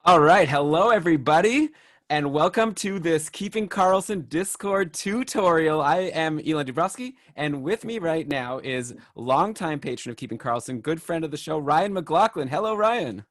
All right, hello everybody, and welcome to this Keeping Karlsson Discord tutorial. I am Elon Dubrowski, and with me right now is longtime patron of Keeping Karlsson, good friend of the show, Ryan McLaughlin. Hello, Ryan.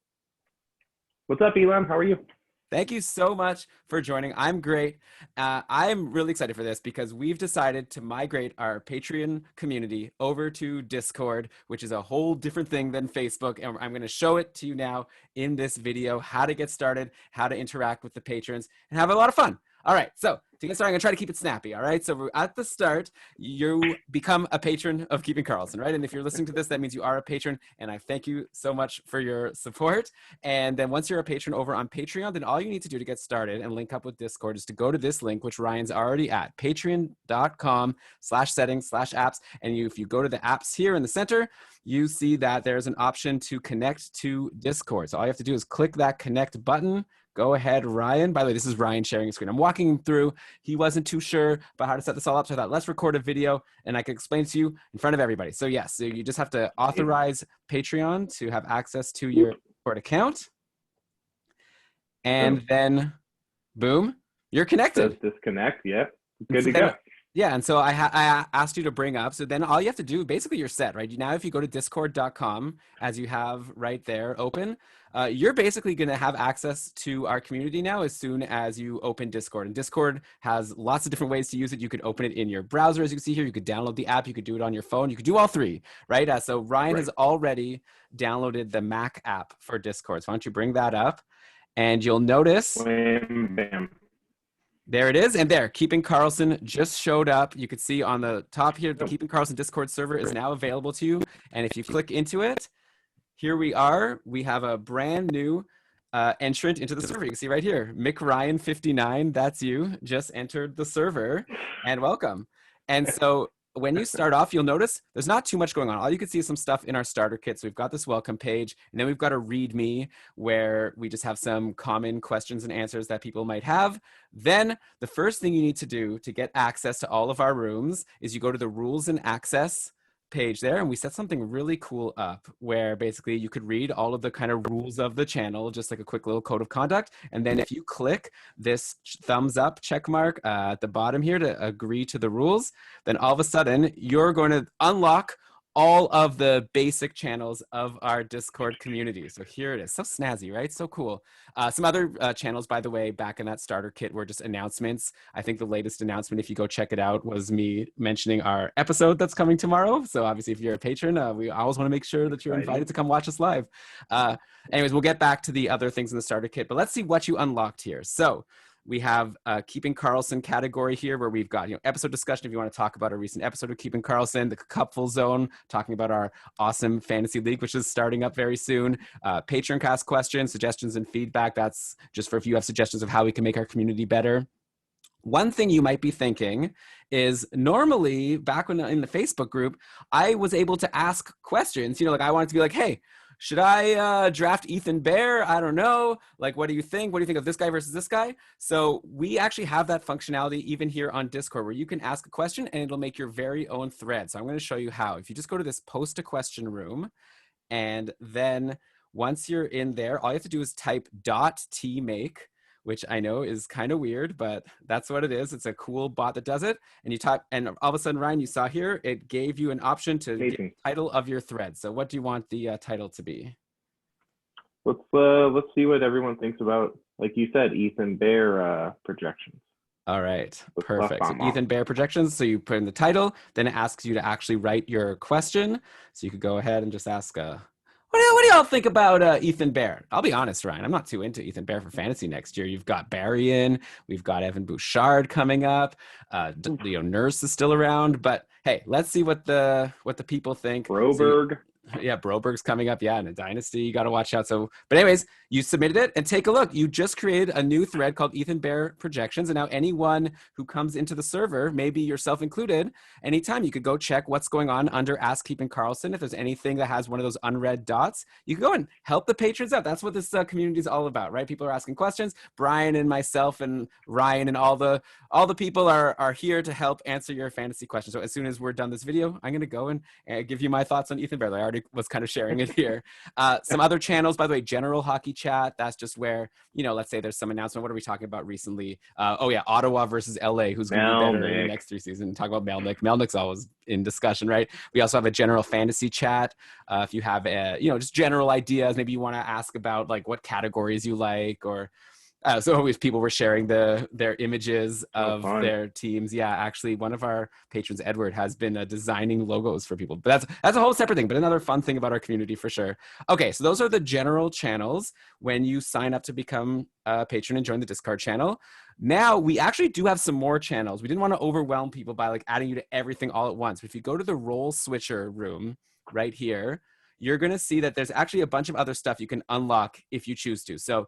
What's up, Elon? How are you? Thank you so much for joining. I'm great. I'm really excited for this because we've decided to migrate our Patreon community over to Discord, which is a whole different thing than Facebook. And I'm going to show it to you now in this video, how to get started, how to interact with the patrons, and have a lot of fun. All right, so to get started, I'm gonna try to keep it snappy, all right? So we're at the start, you become a patron of Keeping Karlsson, right? And if you're listening to this, that means you are a patron, and I thank you so much for your support. And then once you're a patron over on Patreon, then all you need to do to get started and link up with Discord is to go to this link, which Ryan's already at, patreon.com/settings/apps. And if you go to the apps here in the center, you see that there's an option to connect to Discord. So all you have to do is click that connect button. Go ahead, Ryan. By the way, this is Ryan sharing a screen. I'm walking him through. He wasn't too sure about how to set this all up, so I thought, let's record a video and I can explain to you in front of everybody. So yes, so you just have to authorize Patreon to have access to your Discord account. And then, boom, you're connected. Says disconnect, yep. Good to go. Yeah, and so I asked you to bring up, so then all you have to do, basically you're set, right? Now if you go to discord.com, as you have right there open, you're basically going to have access to our community now as soon as you open Discord. And Discord has lots of different ways to use it. You could open it in your browser, as you can see here. You could download the app. You could do it on your phone. You could do all three, right? So Ryan has already downloaded the Mac app for Discord. So why don't you bring that up? And you'll notice... Wham, bam. There it is, and there, Keeping Karlsson just showed up. You can see on the top here, the Keeping Karlsson Discord server is now available to you. And if you click into it, here we are. We have a brand new entrant into the server. You can see right here, McRyan59, that's you, just entered the server, and welcome. And so when you start off, you'll notice there's not too much going on. All you can see is some stuff in our starter kit. So we've got this welcome page, and then we've got a README where we just have some common questions and answers that people might have. Then the first thing you need to do to get access to all of our rooms is you go to the rules and access page there, and we set something really cool up where basically you could read all of the kind of rules of the channel, just like a quick little code of conduct. And then if you click this thumbs up check mark at the bottom here to agree to the rules, then all of a sudden you're going to unlock all of the basic channels of our Discord community. So here it is. So snazzy, right? So cool. Some other channels, by the way, back in that starter kit were just announcements. I think the latest announcement, if you go check it out, was me mentioning our episode that's coming tomorrow. So obviously, if you're a patron, we always want to make sure that you're invited to come watch us live. Anyways, we'll get back to the other things in the starter kit, but let's see what you unlocked here. So we have a Keeping Karlsson category here where we've got, episode discussion if you want to talk about a recent episode of Keeping Karlsson, the Cupful Zone, talking about our awesome fantasy league, which is starting up very soon, Patreon cast questions, suggestions, and feedback. That's just for if you have suggestions of how we can make our community better. One thing you might be thinking is normally back when in the Facebook group, I was able to ask questions, like I wanted to be like, hey, should I draft Ethan Bear? I don't know. Like, what do you think? What do you think of this guy versus this guy? So we actually have that functionality even here on Discord where you can ask a question and it'll make your very own thread. So I'm going to show you how. If you just go to this post a question room, and then once you're in there, all you have to do is type .tmake, which I know is kind of weird, but that's what it is. It's a cool bot that does it. And you type, and all of a sudden, Ryan, you saw here, it gave you an option to get the title of your thread. So what do you want the title to be? Let's see what everyone thinks about, like you said, Ethan Bear projections. All right, perfect. So Ethan Bear projections. So you put in the title, then it asks you to actually write your question. So you could go ahead and just ask what do y'all think about Ethan Bear? I'll be honest, Ryan. I'm not too into Ethan Bear for fantasy next year. You've got Barry in. We've got Evan Bouchard coming up. Nurse is still around. But hey, let's see what the people think. Broberg. Yeah, Broberg's coming up. Yeah, in a dynasty, you got to watch out. So, but anyways, you submitted it and take a look. You just created a new thread called Ethan Bear Projections. And now anyone who comes into the server, maybe yourself included, anytime you could go check what's going on under Ask Keeping Karlsson. If there's anything that has one of those unread dots, you can go and help the patrons out. That's what this community is all about, right? People are asking questions. Brian and myself and Ryan and all the people are here to help answer your fantasy questions. So as soon as we're done this video, I'm going to go and give you my thoughts on Ethan Bear. I already already was kind of sharing it here. Some other channels, by the way, General Hockey Chat. That's just where, let's say there's some announcement. What are we talking about recently? Oh yeah, Ottawa versus LA. Who's going to be better in the next 3 seasons? Talk about Melnick. Melnick's always in discussion, right? We also have a General Fantasy Chat. If you have, just general ideas, maybe you want to ask about like what categories you like, or so always people were sharing their images of their teams. Yeah, actually, one of our patrons, Edward, has been designing logos for people. But that's a whole separate thing, but another fun thing about our community for sure. Okay, so those are the general channels when you sign up to become a patron and join the Discord channel. Now, we actually do have some more channels. We didn't want to overwhelm people by like adding you to everything all at once. But if you go to the role switcher room right here, you're going to see that there's actually a bunch of other stuff you can unlock if you choose to. So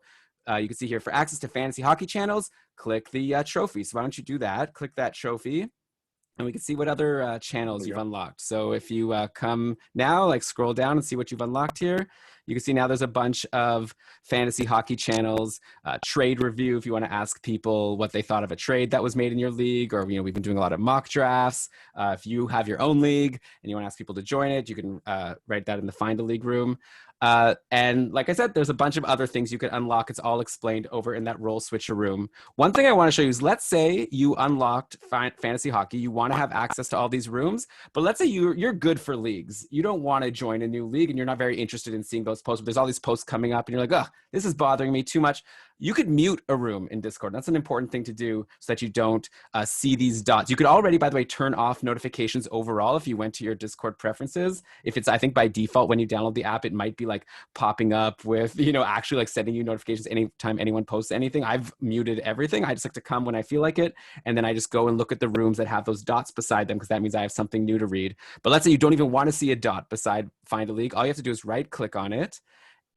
you can see here, for access to fantasy hockey channels, click the trophy. So why don't you do that? Click that trophy, and we can see what other channels you've unlocked. So if you come now, like scroll down and see what you've unlocked here, you can see now there's a bunch of fantasy hockey channels, trade review if you want to ask people what they thought of a trade that was made in your league, or we've been doing a lot of mock drafts. If you have your own league and you want to ask people to join it, you can write that in the Find a League room. And like I said, there's a bunch of other things you could unlock. It's all explained over in that role switcher room. One thing I want to show you is, let's say you unlocked fantasy hockey. You want to have access to all these rooms, but let's say you're good for leagues. You don't want to join a new league and you're not very interested in seeing those posts, but there's all these posts coming up and you're like, oh, this is bothering me too much. You could mute a room in Discord. That's an important thing to do so that you don't see these dots. You could already, by the way, turn off notifications overall if you went to your Discord preferences. If it's, I think by default, when you download the app, it might be like popping up with, actually like sending you notifications anytime anyone posts anything. I've muted everything. I just like to come when I feel like it. And then I just go and look at the rooms that have those dots beside them, because that means I have something new to read. But let's say you don't even want to see a dot beside Find a League. All you have to do is right click on it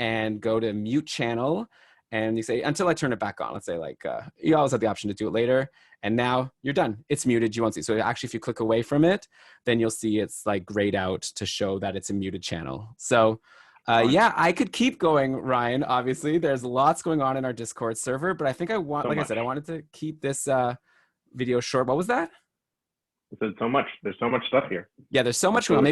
and go to mute channel. And you say, until I turn it back on. Let's say like, you always have the option to do it later. And now you're done. It's muted. You won't see. So actually, if you click away from it, then you'll see it's like grayed out to show that it's a muted channel. So yeah, I could keep going, Ryan. Obviously, there's lots going on in our Discord server, but I think I said, I wanted to keep this video short. What was that? I said so much. There's so much stuff here. Yeah, there's so much going on.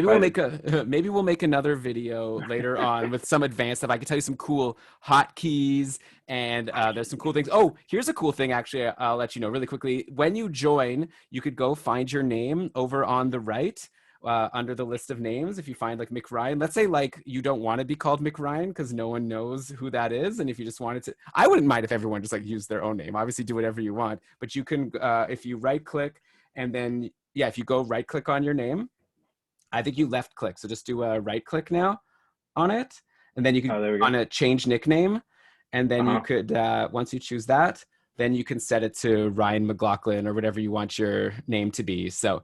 Maybe we'll make another video later on with some advanced stuff. I can tell you some cool hotkeys, and there's some cool things. Oh, here's a cool thing. Actually, I'll let you know really quickly. When you join, you could go find your name over on the right. Under the list of names, if you find like Mick Ryan, let's say like you don't want to be called Mick Ryan because no one knows who that is, and if you just wanted to, I wouldn't mind if everyone just like used their own name. Obviously, do whatever you want, but you can if you right click and then if you go right click on your name, I think you left click, so just do a right click now on it, and then you can on a change nickname, and then you could once you choose that, then you can set it to Ryan McLaughlin or whatever you want your name to be. So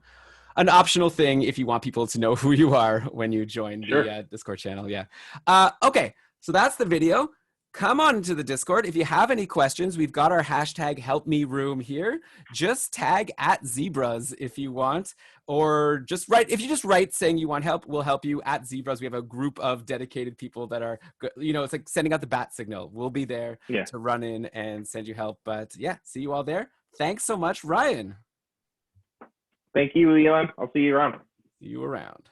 an optional thing if you want people to know who you are when you join the Discord channel. Yeah. Okay, so that's the video. Come on to the Discord. If you have any questions, we've got our hashtag #HelpMeRoom here. Just tag @Zebras if you want, or just write. If you just write saying you want help, we'll help you @Zebras. We have a group of dedicated people that are, it's like sending out the bat signal. We'll be there to run in and send you help. But yeah, see you all there. Thanks so much, Ryan. Thank you, Leon. I'll see you around. See you around.